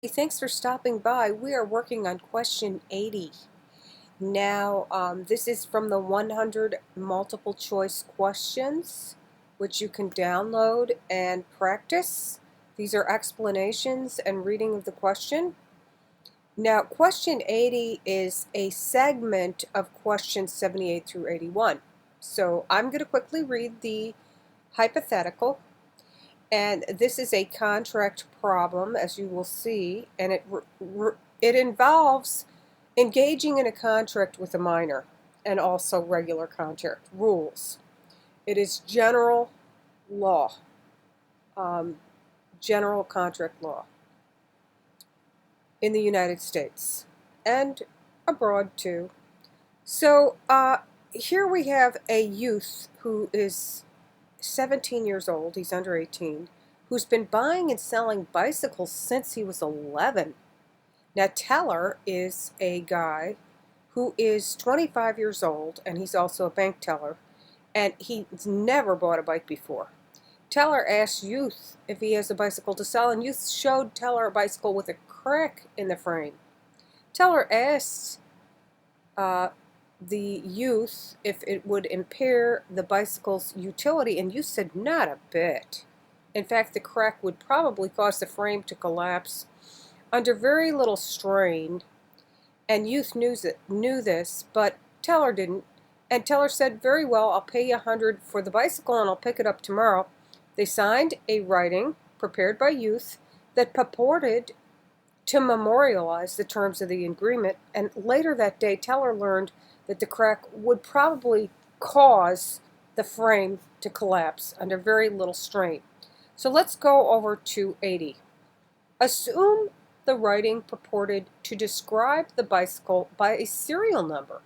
Thanks for stopping by. We are working on question 80. Now, this is from the 100 multiple choice questions, which you can download and practice. These are explanations and reading of the question. Now, question 80 is a segment of questions 78 through 81. So I'm going to quickly read the hypothetical. And this is a contract problem, as you will see, and it involves engaging in a contract with a minor and also regular contract rules. It is general law, general contract law in the United States and abroad too. So here we have a youth who is 17 years old, he's under 18, who's been buying and selling bicycles since he was 11. Now, teller is a guy who is 25 years old, and he's also a bank teller, and he's never bought a bike before. Teller asks youth if he has a bicycle to sell, and youth showed teller a bicycle with a crack in the frame. Teller asks the youth if it would impair the bicycle's utility, and youth said not a bit. In fact, the crack would probably cause the frame to collapse under very little strain, and youth knew this, but teller didn't. And teller said, very well, I'll pay you $100 for the bicycle and I'll pick it up tomorrow. They signed a writing prepared by youth that purported to memorialize the terms of the agreement, and later that day teller learned that the crack would probably cause the frame to collapse under very little strain. So let's go over to 80. Assume the writing purported to describe the bicycle by a serial number,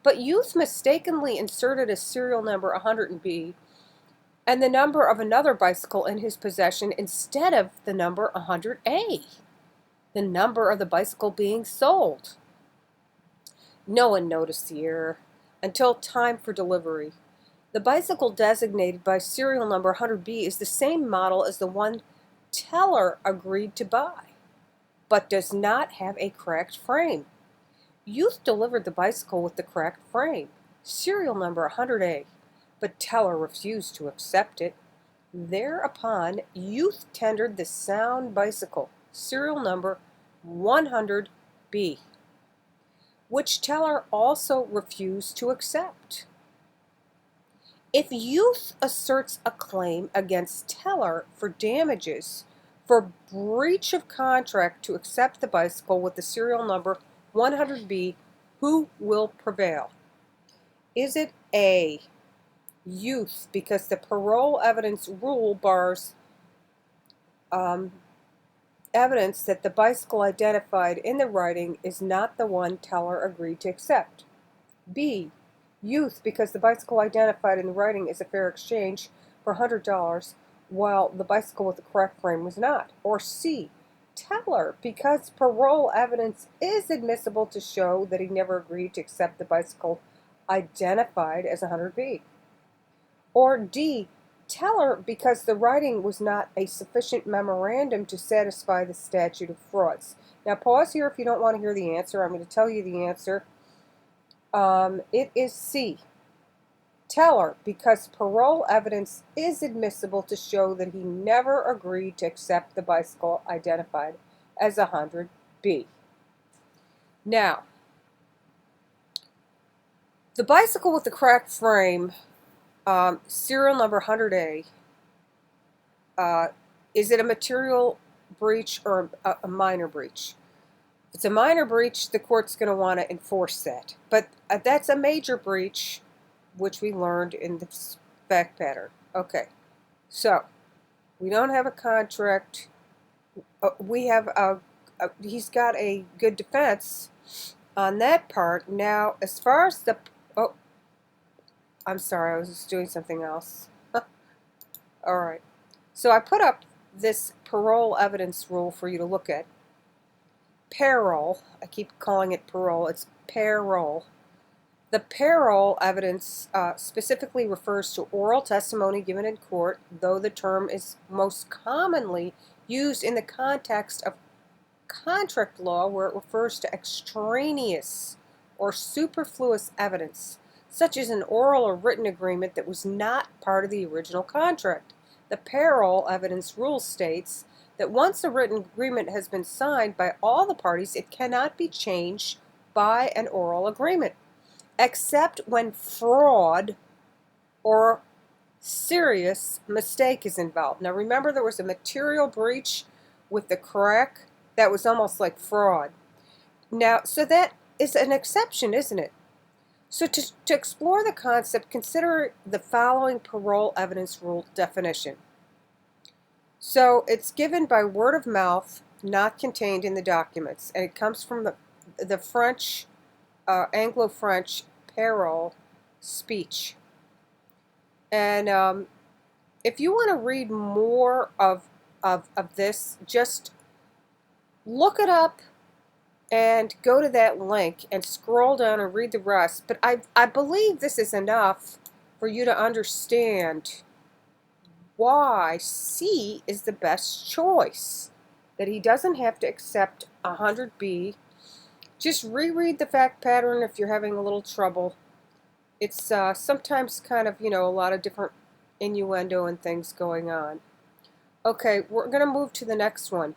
but youth mistakenly inserted a serial number 100B and the number of another bicycle in his possession instead of the number 100A, the number of the bicycle being sold. No one noticed the error until time for delivery. The bicycle designated by serial number 100B is the same model as the one teller agreed to buy, but does not have a cracked frame. Youth delivered the bicycle with the cracked frame, serial number 100A, but teller refused to accept it. Thereupon, youth tendered the sound bicycle, serial number 100B, which teller also refused to accept. If youth asserts a claim against teller for damages for breach of contract to accept the bicycle with the serial number 100B, who will prevail? Is it A, youth, because the parole evidence rule bars evidence that the bicycle identified in the writing is not the one teller agreed to accept? B, youth, because the bicycle identified in the writing is a fair exchange for $100, while the bicycle with the cracked frame was not? Or C, teller, because parole evidence is admissible to show that he never agreed to accept the bicycle identified as 100B? Or D, teller, because the writing was not a sufficient memorandum to satisfy the statute of frauds? Now pause here if you don't want to hear the answer. I'm going to tell you the answer. It is C, teller, because parole evidence is admissible to show that he never agreed to accept the bicycle identified as 100B. Now, the bicycle with the cracked frame, serial number 100A, is it a material breach or a minor breach? If it's a minor breach, the court's going to want to enforce that. But that's a major breach, which we learned in the fact pattern. Okay, so we don't have a contract. We have he's got a good defense on that part. Now, as far as the, oh, I'm sorry, I was just doing something else. All right, so I put up this parole evidence rule for you to look at. Parole, I keep calling it parole, it's parole. The parole evidence specifically refers to oral testimony given in court, though the term is most commonly used in the context of contract law where it refers to extraneous or superfluous evidence, such as an oral or written agreement that was not part of the original contract. The parole evidence rule states that once a written agreement has been signed by all the parties, it cannot be changed by an oral agreement, except when fraud or serious mistake is involved. Now remember, there was a material breach with the crack that was almost like fraud. Now, so that is an exception, isn't it? So to explore the concept, consider the following parole evidence rule definition. So it's given by word of mouth, not contained in the documents, and it comes from the French, Anglo-French parole speech. And if you want to read more of this, just look it up and go to that link and scroll down and read the rest. But I believe this is enough for you to understand why C is the best choice, that he doesn't have to accept 100B. Just reread the fact pattern if you're having a little trouble. It's sometimes kind of, a lot of different innuendo and things going on. Okay, we're going to move to the next one.